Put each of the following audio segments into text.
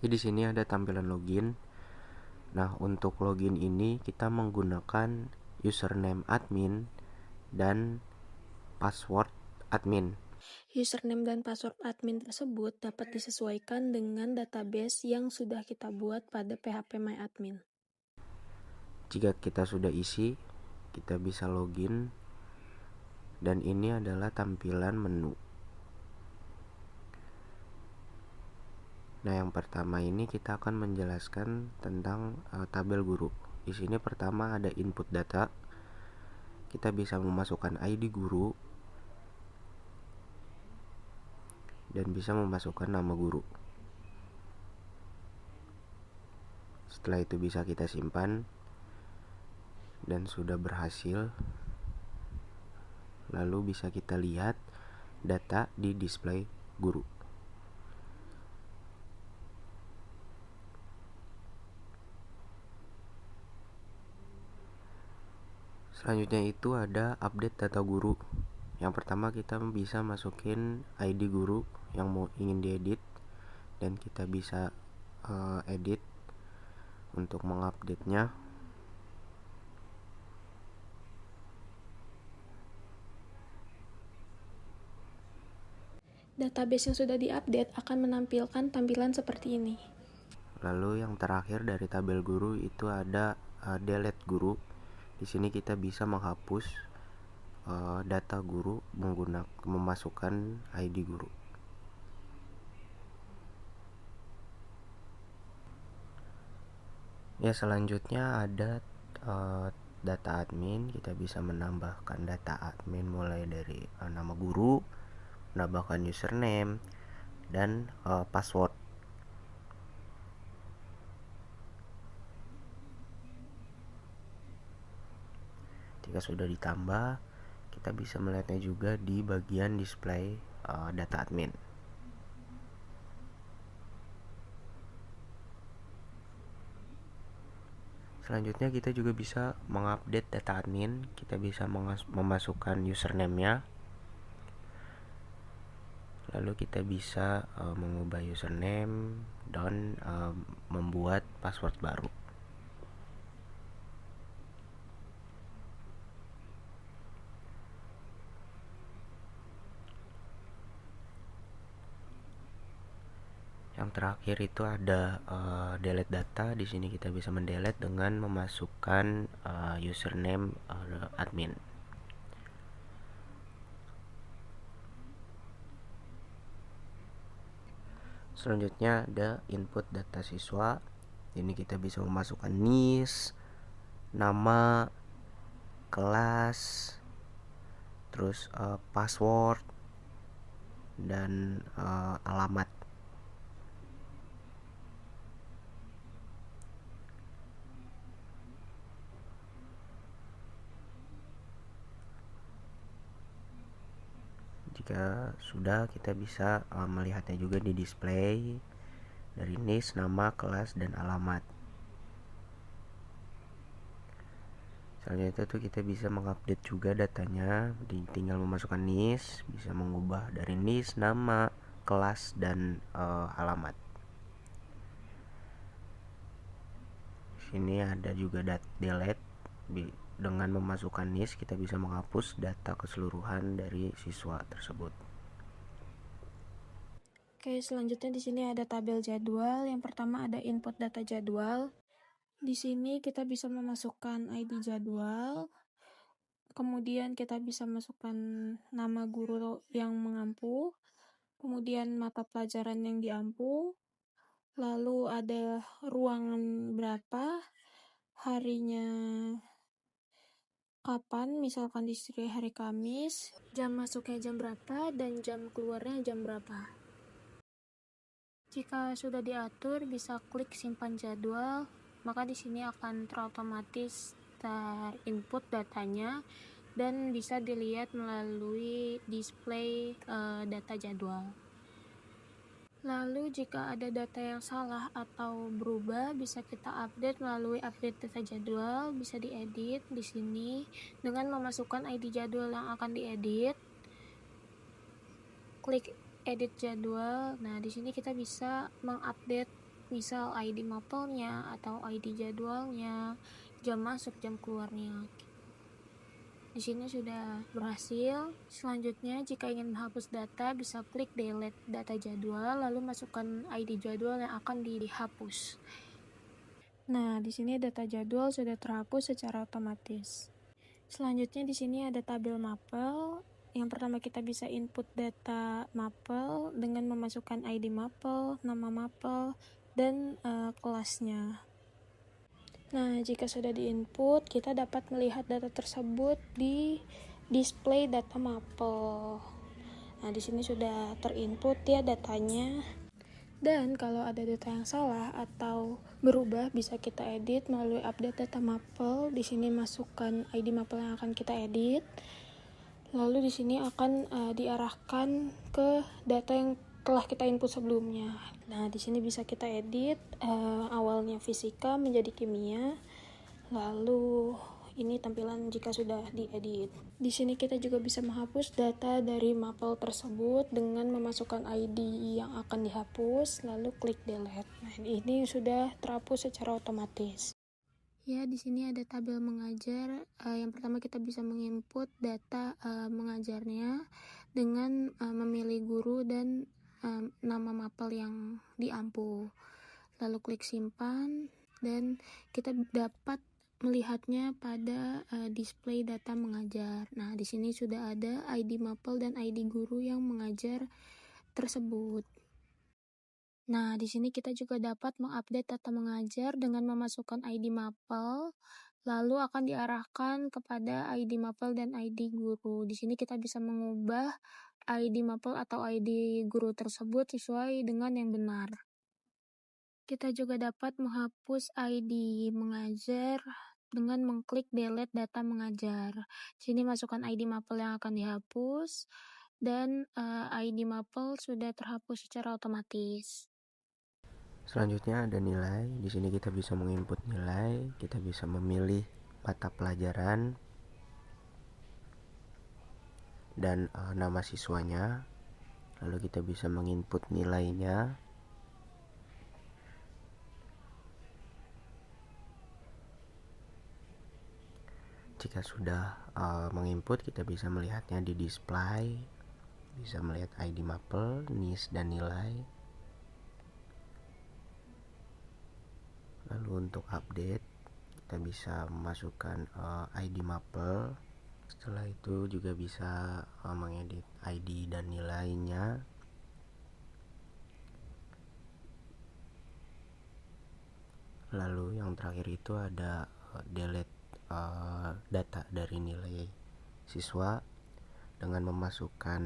Jadi di sini ada tampilan login. Nah, untuk login ini kita menggunakan username admin dan password admin. Username dan password admin tersebut dapat disesuaikan dengan database yang sudah kita buat pada phpMyAdmin. Jika kita sudah isi, kita bisa login, dan ini adalah tampilan menu. Nah, yang pertama ini kita akan menjelaskan tentang tabel guru. Di sini pertama ada input data. Kita bisa memasukkan ID guru dan bisa memasukkan nama guru. Setelah itu bisa kita simpan dan sudah berhasil. Lalu bisa kita lihat data di display guru. Selanjutnya itu ada update data guru. Yang pertama kita bisa masukin ID guru yang ingin diedit, dan kita bisa edit untuk mengupdate-nya. Database yang sudah diupdate akan menampilkan tampilan seperti ini. Lalu yang terakhir dari tabel guru itu ada delete guru. Di sini kita bisa menghapus data guru menggunakan memasukkan ID guru. Ya, selanjutnya ada data admin. Kita bisa menambahkan data admin mulai dari nama guru, menambahkan username dan password. Jika sudah ditambah, kita bisa melihatnya juga di bagian display data admin. Selanjutnya kita juga bisa mengupdate data admin. Kita bisa memasukkan username-nya. Lalu kita bisa mengubah username dan membuat password baru. Yang terakhir itu ada delete data. Di sini kita bisa mendelete dengan memasukkan username admin. Selanjutnya ada input data siswa. Ini kita bisa memasukkan NIS, nama, kelas, terus password dan alamat. Jika sudah, kita bisa melihatnya juga di display dari NIS, nama, kelas, dan alamat. Selanjutnya itu kita bisa mengupdate juga datanya. Tinggal memasukkan NIS, bisa mengubah dari NIS, nama, kelas, dan alamat. Sini ada juga delete. Dengan memasukkan NIS kita bisa menghapus data keseluruhan dari siswa tersebut. Oke, selanjutnya di sini ada tabel jadwal. Yang pertama ada input data jadwal. Di sini kita bisa memasukkan ID jadwal. Kemudian kita bisa masukkan nama guru yang mengampu. Kemudian mata pelajaran yang diampu. Lalu ada ruangan berapa, harinya kapan, misalkan di hari Kamis, jam masuknya jam berapa, dan jam keluarnya jam berapa. Jika sudah diatur, bisa klik simpan jadwal, maka di sini akan terotomatis terinput datanya dan bisa dilihat melalui display data jadwal. Lalu jika ada data yang salah atau berubah, bisa kita update melalui update data jadwal, bisa diedit di sini dengan memasukkan ID jadwal yang akan diedit. Klik edit jadwal. Nah, di sini kita bisa mengupdate misal ID mapelnya atau ID jadwalnya, jam masuk, jam keluarnya. Di sini sudah berhasil. Selanjutnya, jika ingin menghapus data, bisa klik delete data jadwal, lalu masukkan ID jadwal yang akan dihapus. Nah, di sini data jadwal sudah terhapus secara otomatis. Selanjutnya di sini ada tabel mapel. Yang pertama kita bisa input data mapel dengan memasukkan ID mapel, nama mapel, dan kelasnya. Nah, jika sudah diinput, kita dapat melihat data tersebut di display data mapel. Nah, di sini sudah terinput ya datanya. Dan kalau ada data yang salah atau berubah, bisa kita edit melalui update data mapel. Di sini masukkan ID mapel yang akan kita edit. Lalu di sini akan diarahkan ke data yang telah kita input sebelumnya. Nah, di sini bisa kita edit awalnya fisika menjadi kimia. Lalu ini tampilan jika sudah diedit. Di sini kita juga bisa menghapus data dari mapel tersebut dengan memasukkan ID yang akan dihapus, lalu klik delete. Nah, ini sudah terhapus secara otomatis. Ya, di sini ada tabel mengajar. Yang pertama kita bisa menginput data mengajarnya dengan memilih guru dan nama mapel yang diampu. Lalu klik simpan dan kita dapat melihatnya pada display data mengajar. Nah, di sini sudah ada ID mapel dan ID guru yang mengajar tersebut. Nah, di sini kita juga dapat mengupdate data mengajar dengan memasukkan ID mapel, lalu akan diarahkan kepada ID mapel dan ID guru. Di sini kita bisa mengubah ID mapel atau ID guru tersebut sesuai dengan yang benar. Kita juga dapat menghapus ID mengajar dengan mengklik delete data mengajar. Di sini masukkan ID mapel yang akan dihapus dan ID mapel sudah terhapus secara otomatis. Selanjutnya ada nilai. Di sini kita bisa menginput nilai, kita bisa memilih mata pelajaran dan nama siswanya. Lalu kita bisa menginput nilainya. Jika sudah menginput, kita bisa melihatnya di display, bisa melihat ID mapel, NIS dan nilai. Lalu untuk update, kita bisa memasukkan ID mapel. Setelah itu juga bisa mengedit ID dan nilainya. Lalu yang terakhir itu ada delete data dari nilai siswa dengan memasukkan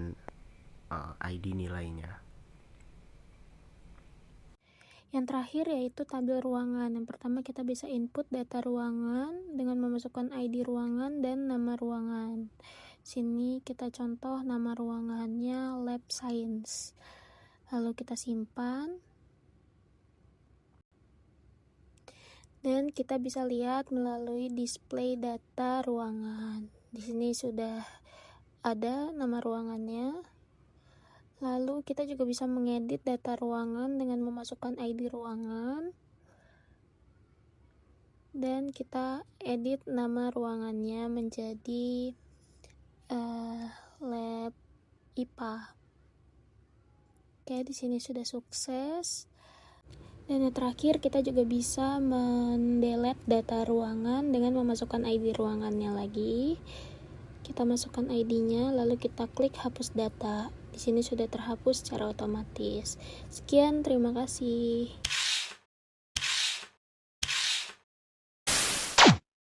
ID nilainya. Yang terakhir yaitu tabel ruangan. Yang pertama kita bisa input data ruangan dengan memasukkan ID ruangan dan nama ruangan. Sini kita contoh nama ruangannya Lab Science. Lalu kita simpan. Dan kita bisa lihat melalui display data ruangan. Di sini sudah ada nama ruangannya. Lalu kita juga bisa mengedit data ruangan dengan memasukkan ID ruangan. Dan kita edit nama ruangannya menjadi lab IPA. Oke, di sini sudah sukses. Dan yang terakhir kita juga bisa mendelete data ruangan dengan memasukkan ID ruangannya lagi. Kita masukkan ID-nya, lalu kita klik hapus data. Di sini sudah terhapus secara otomatis. Sekian, terima kasih.